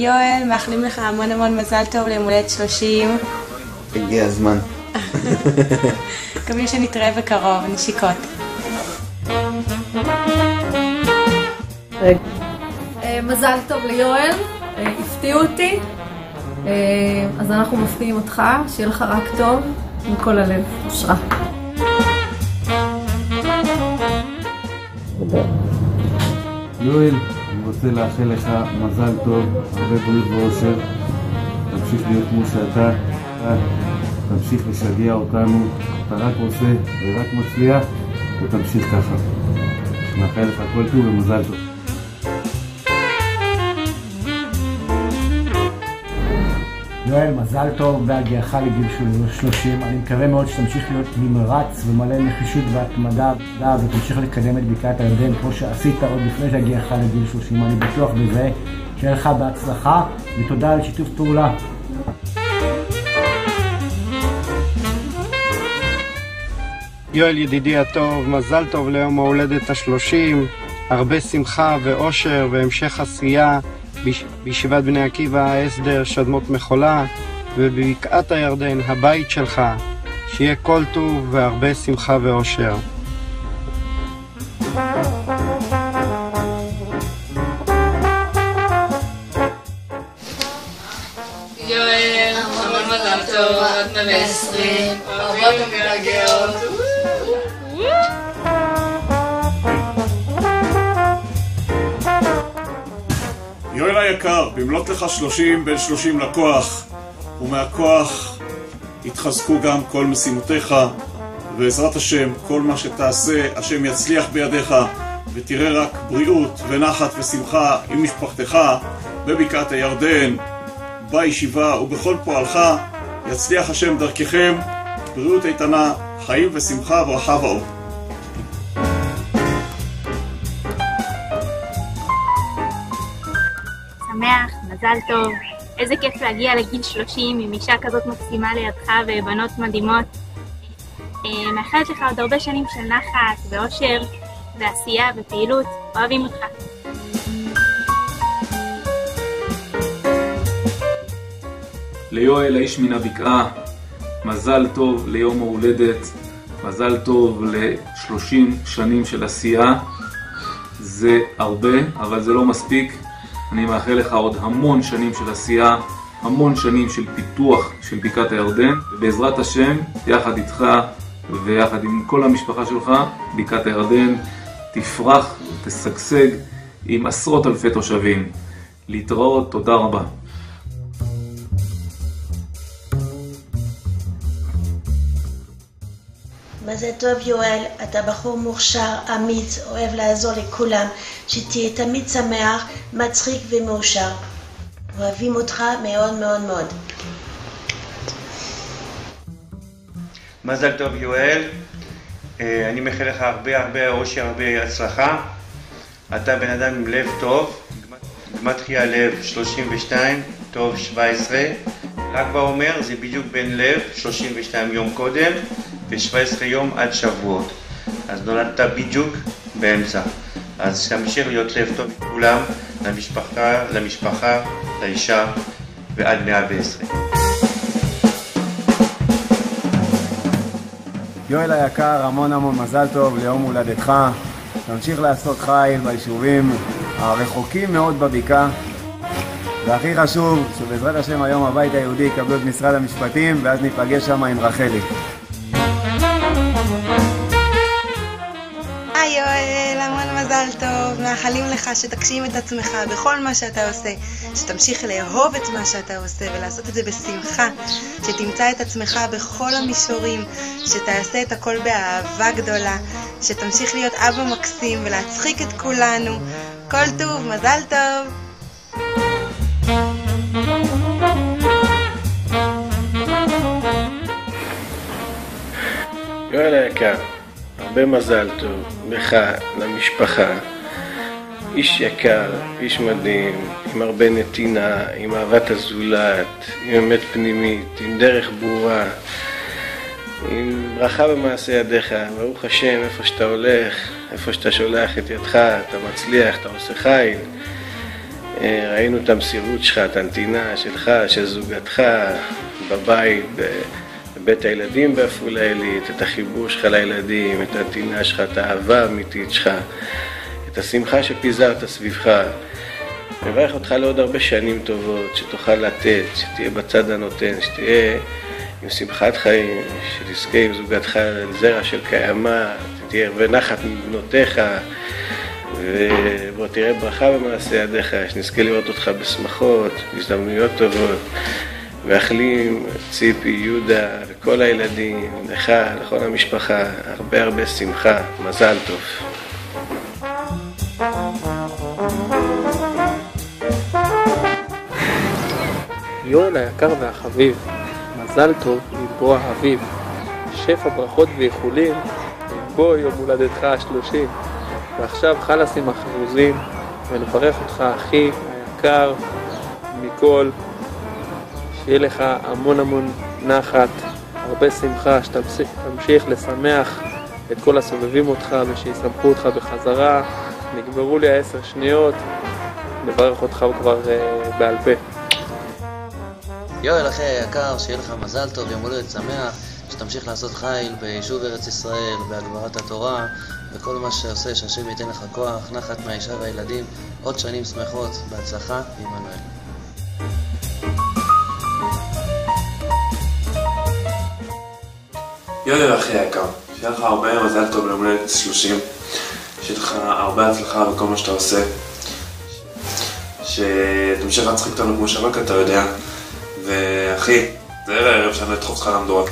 יואל, מאחלים לך המון המון מזל טוב ליום הולדת 30. הגיע הזמן. מקווים שנתראה בקרוב, נשיקות. מזל טוב ליואל, הפתיעו אותי, אז אנחנו מפתיעים אותך, שיהיה לך רק טוב, מכל הלב, אושרה. יואל, אני רוצה לאחל לך מזל טוב, הרבה בריאות ואושר, תמשיך להיות כמו שאתה, תמשיך לשגע אותנו, אתה רק עושה ורק מצליח, ותמשיך ככה. מאחל לך כל טוב ומזל טוב. יואל, מזל טוב בהגיעך לגיל 30. אני מקווה מאוד שתמשיך להיות נמרץ ומלא נחישות והתמדה ותמשיך לקדם את בקעת הירדן כמו שעשית עוד לפני שהגיעך לגיל 30. אני בטוח בזה. שיהיה לך בהצלחה ותודה על שיתוף פעולה. יואל ידידי הטוב, מזל טוב ליום ההולדת ה-30, הרבה שמחה ואושר והמשך עשייה בישיבת בני עקיבא, הסדר, שדמות מחולה, ובבקעת הירדן, הבית שלך, שיהיה כל טוב והרבה שמחה ואושר. יואל, המון מזל טוב, עד 120, אוהבות ומתגאות. יואל היקר, במלאת לך 30 בין 30 לכוח, ומהכוח יתחזקו גם כל משימותיך, ועזרת השם, כל מה שתעשה, השם יצליח בידיך, ותראה רק בריאות ונחת ושמחה עם משפחתך בבקעת הירדן, בישיבה ובכל פועלך. יצליח השם דרככם, בריאות איתנה, חיים ושמחה וברכה ואור. שמח, מזל טוב, איזה כיף להגיע לגיל 30 עם אישה כזאת מקסימה לידך ובנות מדהימות. מאחלת לך עוד הרבה שנים של נחת ואושר ועשייה ופעילות, אוהבים אותך. ליואל האיש מן הבקעה, מזל טוב ליום ההולדת, מזל טוב ל-30 שנים של עשייה. זה הרבה, אבל זה לא מספיק. אני מאחל לך עוד המון שנים של עשייה, המון שנים של פיתוח של בקעת הירדן, ובעזרת השם, יחד איתך ויחד עם כל המשפחה שלך, בקעת הירדן תפרח ותשגשג עם עשרות אלפי תושבים. להתראות, תודה רבה. מזל טוב יואל, אתה בחור מוכשר, אמיץ, אוהב לעזור לכולם, שתהיה תמיד שמח, מצחיק ומאושר. אוהבים אותך מאוד מאוד מאוד. מזל טוב יואל, אני מאחל לך הרבה אושר, הרבה הצלחה. אתה בן אדם עם לב טוב, גמטריה לב 32, טוב 17. ל"ג בעומר זה בדיוק בין לב 32 יום קודם ו17 יום עד שבועות, אז נולדת בדיוק באמצע. אז תמשיך להיות לב טוב לכולם, למשפחה, לאישה ועד 120. יואל היקר, המון מזל טוב ליום הולדתך. תמשיך לעשות חיל ביישובים הרחוקים מאוד בבקעה, והכי חשוב שבעזרת השם היום הבית היהודי יקבלו את משרד המשפטים, ואז ניפגש שם עם רחלי. יואל, המון מזל טוב, מאחלים לך שתגשים את עצמך בכל מה שאתה עושה, שתמשיך לאהוב את מה שאתה עושה ולעשות את זה בשמחה, שתמצא את עצמך בכל המישורים, שתעשה את הכל באהבה גדולה, שתמשיך להיות אבא מקסים ולהצחיק את כולנו. כל טוב, מזל טוב. יואל היקר, הרבה מזל טוב לך, למשפחה. איש יקר, איש מדהים, עם הרבה נתינה, עם אהבת הזולת, עם אמת פנימית, עם דרך ברורה, עם ברכה במעשה ידיך. ברוך השם, איפה שאתה הולך, איפה שאתה שולח את ידך, אתה מצליח, אתה עושה חיל. ראינו את המסירות שלך, את הנתינה שלך, של זוגתך בבית, בבית הילדים בעפולה עילית, את החיבור שלך לילדים, את הנתינה שלך, את האהבה האמיתית שלך, את השמחה שפיזרת סביבך. מברך אותך לעוד הרבה שנים טובות, שתוכל לתת, שתהיה בצד הנותן, שתהיה עם שמחת חיים, שתזכה עם זוגתך לזרע של קיימה, תהיה הרבה נחת מבנותיך, ובוא תראה ברכה במעשה ידיך, שנזכה לראות אותך בשמחות, בהזדמנויות טובות, מאחלים ציפי, יהודה, לכל הילדים, לך, לכל המשפחה, הרבה הרבה שמחה, מזל טוב. יואל היקר והחביב, מזל טוב ללבוא האביב, שפע ברכות ואיחולים, ללבוא יום הולדתך ה-30, ועכשיו חלאס עם החרוזים, ונברך אותך אחי היקר מכל, שיהיה לך המון המון נחת, הרבה שמחה, שתמשיך לשמח את כל הסובבים אותך ושיסמכו אותך בחזרה. נגמרו לי 10 שניות, נברך אותך כבר בעל פה. יואל אחי היקר, שיהיה לך מזל טוב, יום הולדת שמח, שתמשיך לעשות חיל ביישוב ארץ ישראל, בהגברת התורה, וכל מה שעושה, שהשם ייתן לך כוח, נחת מהאישה והילדים, עוד שנים שמחות, בהצלחה, עמנואל. יואל אחי היקר, שיהיה לך הרבה מזל טוב ליום הולדת 30, שיהיה לך הרבה הצלחה בכל מה שאתה עושה, שתמשיך להצחיק אותנו כמו שרק אתה יודע, ואחי, זה ערב שאני אדחוף אותך למדורות.